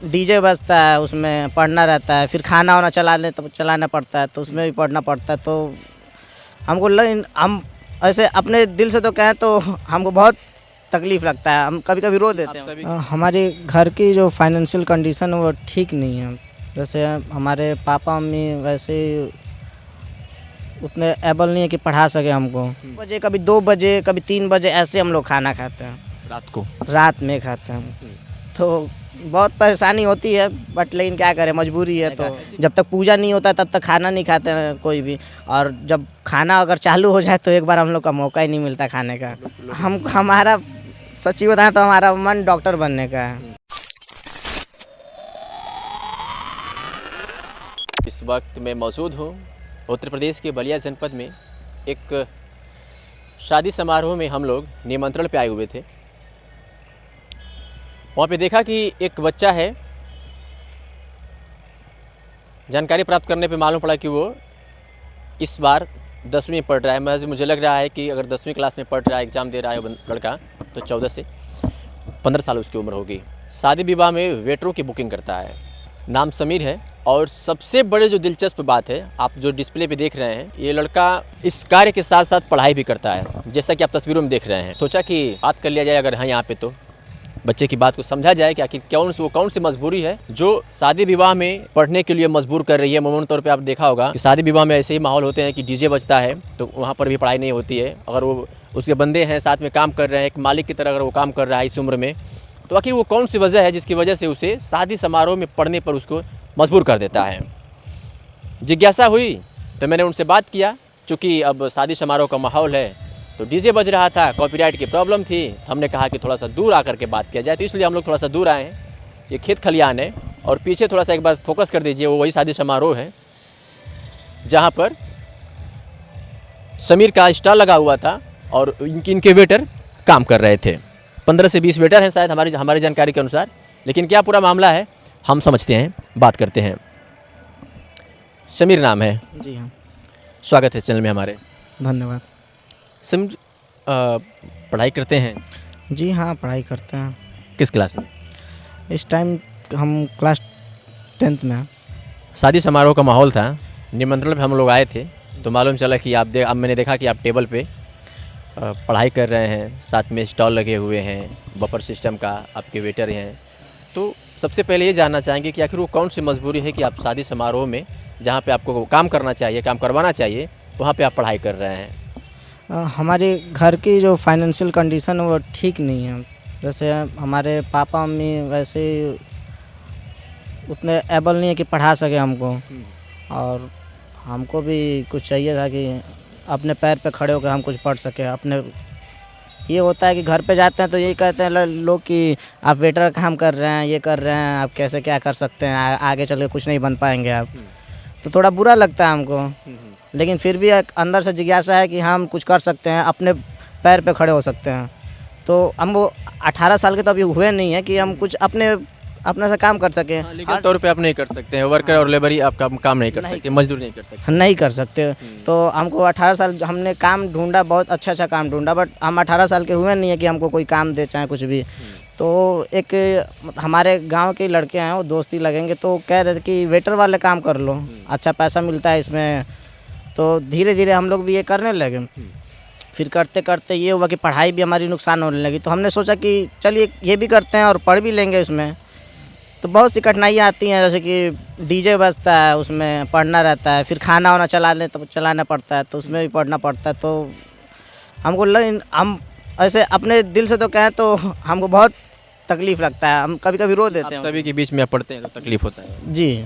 DJ बजता है, उसमें पढ़ना रहता है, फिर खाना वाना चलाना पड़ता है, तो उसमें भी पढ़ना पड़ता है। तो हम ऐसे अपने दिल से तो कहें तो हमको बहुत तकलीफ़ लगता है, हम कभी कभी रो देते हैं। हमारे घर की जो फाइनेंशियल कंडीशन है वो ठीक नहीं है। जैसे हमारे पापा मम्मी वैसे उतने एबल नहीं है कि पढ़ा सके हमको। बजे कभी 2 बजे कभी 3 बजे ऐसे हम लोग खाना खाते हैं, रात में खाते हैं। तो बहुत परेशानी होती है, बट लेकिन क्या करें, मजबूरी है। तो जब तक पूजा नहीं होता तब तक खाना नहीं खाते हैं कोई भी, और जब खाना अगर चालू हो जाए तो एक बार हम लोग का मौका ही नहीं मिलता खाने का। हमारा सच्ची बताएं तो हमारा मन डॉक्टर बनने का है। इस वक्त मैं मौजूद हूँ उत्तर प्रदेश के बलिया जनपद में। एक शादी समारोह में हम लोग निमंत्रण पे आए हुए थे। वहाँ पे देखा कि एक बच्चा है, जानकारी प्राप्त करने पे मालूम पड़ा कि वो इस बार 10वीं में पढ़ रहा है। मुझे लग रहा है कि अगर 10वीं क्लास में पढ़ रहा है, एग्ज़ाम दे रहा है लड़का, तो 14 से 15 साल उसकी उम्र होगी। शादी विवाह में वेटरों की बुकिंग करता है। नाम समीर है। और सबसे बड़े जो दिलचस्प बात है, आप जो डिस्प्ले पे देख रहे हैं, ये लड़का इस कार्य के साथ साथ पढ़ाई भी करता है, जैसा कि आप तस्वीरों में देख रहे हैं। सोचा कि बात कर लिया जाए अगर हाँ यहाँ पे, तो बच्चे की बात को समझा जाए कि आखिर कौन सी मजबूरी है जो शादी विवाह में पढ़ने के लिए मजबूर कर रही है। ममूमन तौर पे आप देखा होगा कि शादी विवाह में ऐसे ही माहौल होते हैं कि डीजे बजता है तो वहाँ पर भी पढ़ाई नहीं होती है। अगर वो उसके बंदे हैं, साथ में काम कर रहे हैं, एक मालिक की तरह अगर वो काम कर रहा है इस उम्र में, तो आखिर वो कौन सी वजह है जिसकी वजह से उसे शादी समारोह में पढ़ने पर उसको मजबूर कर देता है। जिज्ञासा हुई तो मैंने उनसे बात किया। चूँकि अब शादी समारोह का माहौल है तो डीजे बज रहा था, कॉपीराइट की प्रॉब्लम थी, हमने कहा कि थोड़ा सा दूर आकर के बात किया जाए, तो इसलिए हम लोग थोड़ा सा दूर आए हैं। ये खेत खलियान है और पीछे थोड़ा सा एक बार फोकस कर दीजिए, वो वही शादी समारोह है जहाँ पर समीर का स्टॉल लगा हुआ था और इनके वेटर काम कर रहे थे। 15 से 20 वेटर हैं शायद हमारी जानकारी के अनुसार। लेकिन क्या पूरा मामला है हम समझते हैं, बात करते हैं। समीर नाम है। जी हाँ, स्वागत है चैनल में हमारे। धन्यवाद। समीर पढ़ाई करते हैं? जी हाँ, पढ़ाई करते हैं। किस क्लास में? इस टाइम हम क्लास 10th में हैं। शादी समारोह का माहौल था, निमंत्रण पे हम लोग आए थे, तो मालूम चला कि अब मैंने देखा कि आप टेबल पे पढ़ाई कर रहे हैं, साथ में स्टॉल लगे हुए हैं, बफर सिस्टम का आपके वेटर हैं। तो सबसे पहले ये जानना चाहेंगे कि आखिर वो कौन सी मजबूरी है कि आप शादी समारोह में, जहाँ पे आपको काम करना चाहिए, काम करवाना चाहिए, वहाँ पे आप पढ़ाई कर रहे हैं? हमारे घर की जो फाइनेंशियल कंडीशन है वो ठीक नहीं है। जैसे हमारे पापा मम्मी वैसे उतने एबल नहीं है कि पढ़ा सके हमको, और हमको भी कुछ चाहिए था कि अपने पैर पे खड़े होकर हम कुछ पढ़ सके। अपने ये होता है कि घर पे जाते हैं तो यही कहते हैं लोग कि आप वेटर का काम कर रहे हैं, ये कर रहे हैं, आप कैसे क्या कर सकते हैं, आगे चल के कुछ नहीं बन पाएंगे आप। तो थोड़ा बुरा लगता है हमको, लेकिन फिर भी एक अंदर से जिज्ञासा है कि हम कुछ कर सकते हैं, अपने पैर पे खड़े हो सकते हैं। तो हम वो 18 साल के तो अभी हुए नहीं है कि हम कुछ अपने से काम कर सकें। लीगल तौर पे आप नहीं कर सकते हैं, वर्कर और लेबर ही आप काम नहीं कर सकते, मजदूर नहीं कर सकते। नहीं कर सकते। तो हमको 18 साल हमने काम ढूंढा, बहुत अच्छा काम ढूंढा, बट हम 18 साल के हुए नहीं है कि हमको कोई काम दे चाहे कुछ भी। तो एक हमारे गांव के लड़के हैं, वो दोस्ती लगेंगे तो कह रहे थे कि वेटर वाले काम कर लो, अच्छा पैसा मिलता है इसमें। तो धीरे धीरे हम लोग भी ये करने लगे। फिर करते करते ये हुआ कि पढ़ाई भी हमारी नुकसान होने लगी। तो हमने सोचा कि चलिए ये भी करते हैं और पढ़ भी लेंगे इसमें। तो बहुत सी कठिनाइयाँ आती हैं, जैसे कि डीजे बजता है, उसमें पढ़ना रहता है, फिर खाना वाना चलाना पड़ता है, तो उसमें भी पढ़ना पड़ता है। तो हम ऐसे अपने दिल से तो कहें तो हमको बहुत तकलीफ़ लगता है, हम कभी कभी रो देते हैं। सभी के बीच में आप पढ़ते हैं तो तकलीफ होता है जी।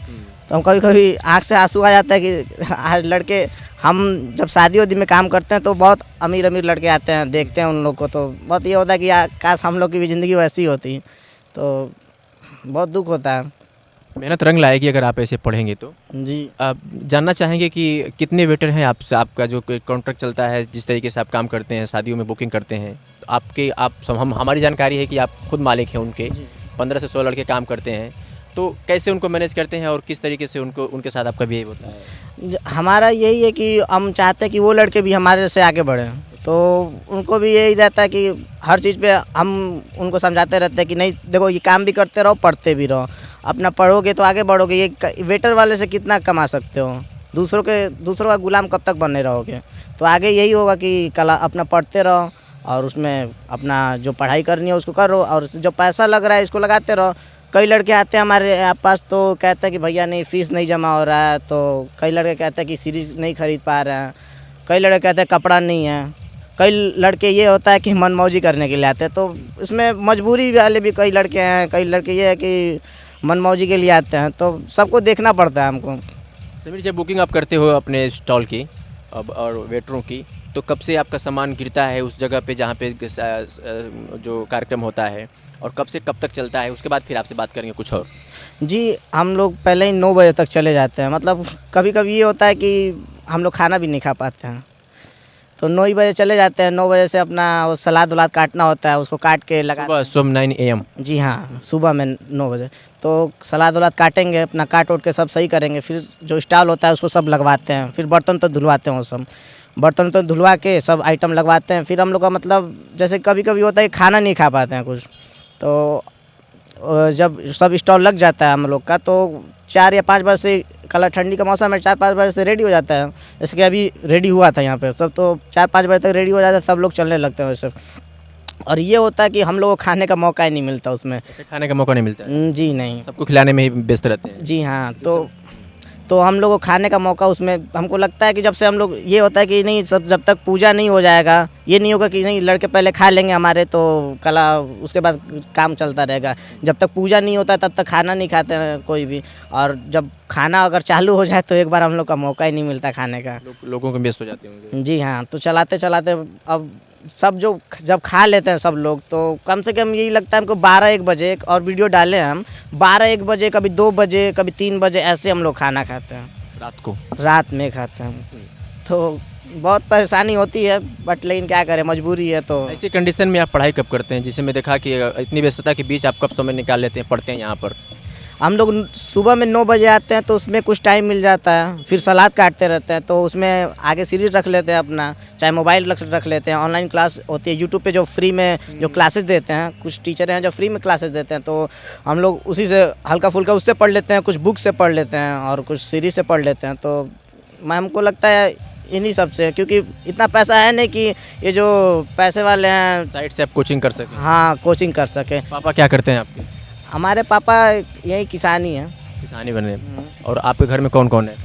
तो हम कभी कभी आँख से आंसू आ जाता है कि आज लड़के, हम जब शादी वादी में काम करते हैं तो बहुत अमीर लड़के आते हैं, देखते हैं उन लोग को, तो बहुत ये होता है कि काश हम लोग की भी ज़िंदगी वैसी होती। तो बहुत दुख होता है। मेहनत रंग लाएगी अगर आप ऐसे पढ़ेंगे तो। जी। आप जानना चाहेंगे कि कितने वेटर हैं आपका जो कॉन्ट्रैक्ट चलता है, जिस तरीके से आप काम करते हैं, शादियों में बुकिंग करते हैं, तो हमारी जानकारी है कि आप खुद मालिक हैं उनके। 15 से 16 लड़के काम करते हैं, तो कैसे उनको मैनेज करते हैं और किस तरीके से उनके साथ आपका बिहेव होता है? हमारा यही है कि हम चाहते हैं कि वो लड़के भी हमारे से आगे बढ़ें। तो उनको भी यही रहता है कि हर चीज़ पे हम उनको समझाते रहते हैं कि नहीं देखो ये काम भी करते रहो, पढ़ते भी रहो, अपना पढ़ोगे तो आगे बढ़ोगे। ये वेटर वाले से कितना कमा सकते हो, दूसरों का गुलाम कब तक बने रहोगे। तो आगे यही होगा कि कला अपना पढ़ते रहो और उसमें अपना जो पढ़ाई करनी है उसको करो, और जो पैसा लग रहा है इसको लगाते रहो। कई लड़के आते हैं हमारे पास तो कहते हैं कि भैया नहीं फ़ीस नहीं जमा हो रहा है, तो कई लड़के कहते हैं कि सीरीज नहीं खरीद पा रहे हैं, कई लड़के कहते हैं कपड़ा नहीं है, कई लड़के ये होता है कि मनमौजी करने के लिए आते हैं। तो इसमें मजबूरी वाले भी कई लड़के हैं, कई लड़के ये है कि मनमौजी के लिए आते हैं, तो सबको देखना पड़ता है हमको। समीर, जब बुकिंग आप करते हो अपने स्टॉल की अब और वेटरों की, तो कब से आपका सामान गिरता है उस जगह पे जहाँ पे जो कार्यक्रम होता है, और कब से कब तक चलता है? उसके बाद फिर आपसे बात करेंगे कुछ और। जी, हम लोग पहले ही 9 बजे तक चले जाते हैं। मतलब कभी कभी ये होता है कि हम लोग खाना भी नहीं खा पाते हैं, तो 9 ही बजे चले जाते हैं। 9 बजे से अपना वो सलाद वलाद काटना होता है, उसको काट के लगा सुबह 9 AM। जी हाँ, सुबह में 9 बजे तो सलाद वलाद काटेंगे, अपना काट उट के सब सही करेंगे। फिर जो स्टॉल होता है उसको सब लगवाते हैं, फिर बर्तन तो धुलवाते हैं, वो सब बर्तन तो धुलवा के सब आइटम लगवाते हैं। फिर हम लोग का मतलब जैसे कभी कभी होता है कि खाना नहीं खा पाते हैं कुछ, तो जब सब स्टॉल लग जाता है हम लोग का, तो 4 या 5 बजे से, कल ठंडी का मौसम है, 4-5 बजे से रेडी हो जाता है। जैसे कि अभी रेडी हुआ था यहाँ पे सब, तो 4-5 बजे तक रेडी हो जाता है, सब लोग चलने लगते हैं वैसे। और ये होता है कि हम लोगों को खाने का मौका ही नहीं मिलता उसमें। खाने का मौका नहीं मिलता है? जी नहीं, सबको खिलाने में ही व्यस्त रहते हैं। जी हाँ, तो हम लोग को खाने का मौका उसमें हमको लगता है कि जब से हम लोग ये होता है कि नहीं सब जब तक पूजा नहीं हो जाएगा, ये नहीं होगा कि नहीं लड़के पहले खा लेंगे हमारे तो कला उसके बाद काम चलता रहेगा। जब तक पूजा नहीं होता तब तक खाना नहीं खाते हैं कोई भी, और जब खाना अगर चालू हो जाए तो एक बार हम लोग का मौका ही नहीं मिलता खाने का। लोगों को व्यस्त हो जाते होंगे। जी हाँ, तो चलाते चलाते अब सब जो जब खा लेते हैं सब लोग, तो कम से कम यही लगता है हमको 12-1 बजे, और वीडियो डाले हम 12-1 बजे, कभी 2 बजे, कभी 3 बजे, ऐसे हम लोग खाना खाते हैं। रात में खाते हैं। तो बहुत परेशानी होती है, बट लेकिन क्या करें, मजबूरी है। तो ऐसी कंडीशन में आप पढ़ाई कब करते हैं, जिसे मैं देखा कि इतनी व्यस्तता के बीच आप कब समय निकाल लेते हैं, पढ़ते हैं यहाँ पर? हम लोग सुबह में 9 बजे आते हैं, तो उसमें कुछ टाइम मिल जाता है, फिर सलाद काटते रहते हैं, तो उसमें आगे सीरीज रख लेते हैं अपना, चाहे मोबाइल रख लेते हैं। ऑनलाइन क्लास होती है यूट्यूब पे जो फ्री में जो क्लासेस देते हैं, कुछ टीचर हैं जो फ्री में क्लासेस देते हैं, तो हम लोग उसी से हल्का फुल्का उससे पढ़ लेते हैं, कुछ बुक से पढ़ लेते हैं और कुछ सीरीज से पढ़ लेते हैं। तो हमको लगता है इन्हीं सब से, क्योंकि इतना पैसा है नहीं कि ये जो पैसे वाले हैं साइड से आप कोचिंग कर सकें। हाँ, कोचिंग कर सके। पापा क्या करते हैं आपके? हमारे पापा यही किसानी है। किसानी बने। और आपके घर में कौन कौन है?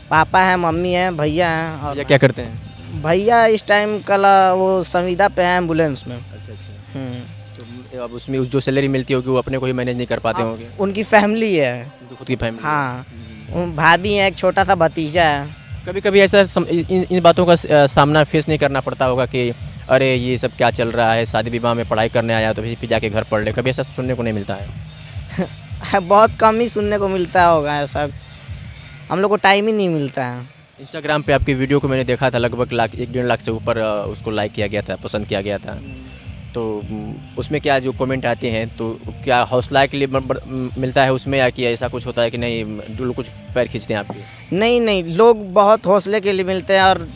पापा हैं, मम्मी हैं, भैया हैं। और भैया क्या करते हैं? भैया इस टाइम कल वो संविदा पे हैं, एम्बुलेंस में। तो अब उसमें जो सैलरी मिलती होगी वो अपने को ही मैनेज नहीं कर पाते होंगे? उनकी फैमिली है, उनकी खुद की फैमिली। हाँ, भाभी है, एक छोटा सा भतीजा है। कभी कभी ऐसा इन बातों का सामना फेस नहीं करना पड़ता होगा कि अरे ये सब क्या चल रहा है, शादी विवाह में पढ़ाई करने आया तो फिर जाके घर पढ़ ले? कभी ऐसा सुनने को नहीं मिलता है? बहुत कम ही सुनने को मिलता होगा ऐसा, हम लोग को टाइम ही नहीं मिलता है। इंस्टाग्राम पे आपकी वीडियो को मैंने देखा था, लगभग 1-1.5 लाख से ऊपर उसको लाइक किया गया था, पसंद किया गया था। तो उसमें क्या जो कमेंट आते हैं, तो क्या हौसला के लिए मिलता है उसमें, या कि ऐसा कुछ होता है कि नहीं लोग कुछ पैर खींचते हैं आपके? नहीं, लोग बहुत हौसले के लिए मिलते हैं, और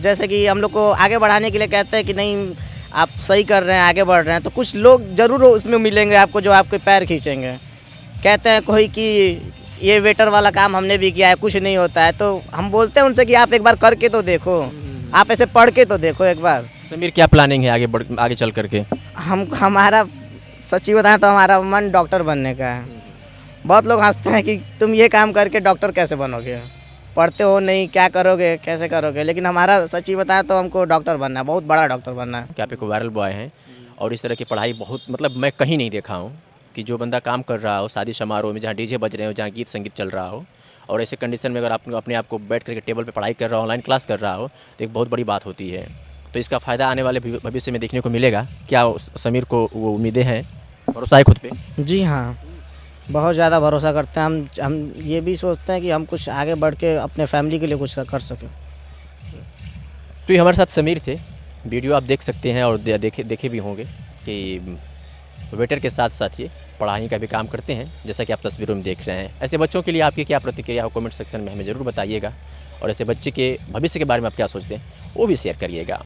जैसे कि हम लोग को आगे बढ़ाने के लिए कहते हैं कि नहीं आप सही कर रहे हैं, आगे बढ़ रहे हैं। तो कुछ लोग ज़रूर उसमें मिलेंगे आपको जो आपके पैर खींचेंगे। कहते हैं कोई कि ये वेटर वाला काम हमने भी किया है, कुछ नहीं होता है। तो हम बोलते हैं उनसे कि आप एक बार करके तो देखो, आप ऐसे पढ़ के तो देखो एक बार। समीर, क्या प्लानिंग है आगे चल करके? हमारा सच्ची बताएं तो हमारा मन डॉक्टर बनने का है। बहुत लोग हंसते हैं कि तुम ये काम करके डॉक्टर कैसे बनोगे, पढ़ते हो नहीं, क्या करोगे, कैसे करोगे। लेकिन हमारा सच्ची बताएं तो हमको डॉक्टर बनना है, बहुत बड़ा डॉक्टर बनना है। क्या आप एक वायरल बॉय हैं, और इस तरह की पढ़ाई बहुत, मतलब मैं कहीं नहीं देखा हूँ कि जो बंदा काम कर रहा हो शादी समारोह में, जहाँ डीजे बज रहे हो, जहाँ गीत संगीत चल रहा हो, और ऐसे कंडीशन में अगर आप अपने आप को बैठ करके टेबल पे पढ़ाई कर रहा हो, ऑनलाइन क्लास कर रहा हो, तो एक बहुत बड़ी बात होती है। तो इसका फ़ायदा आने वाले भविष्य में देखने को मिलेगा। क्या समीर को वो उम्मीदें हैं, भरोसा है खुद पे? जी हाँ, बहुत ज़्यादा भरोसा करते हैं हम ये भी सोचते हैं कि हम कुछ आगे बढ़ के अपने फैमिली के लिए कुछ कर सकें। तो ये हमारे साथ समीर थे। वीडियो आप देख सकते हैं और देखे भी होंगे कि वेटर के साथ साथ ये पढ़ाई का भी काम करते हैं, जैसा कि आप तस्वीरों में देख रहे हैं। ऐसे बच्चों के लिए आपकी क्या प्रतिक्रिया हो, कमेंट सेक्शन में हमें ज़रूर बताइएगा। और ऐसे बच्चे के भविष्य के बारे में आप क्या सोचते हैं वो भी शेयर करिएगा।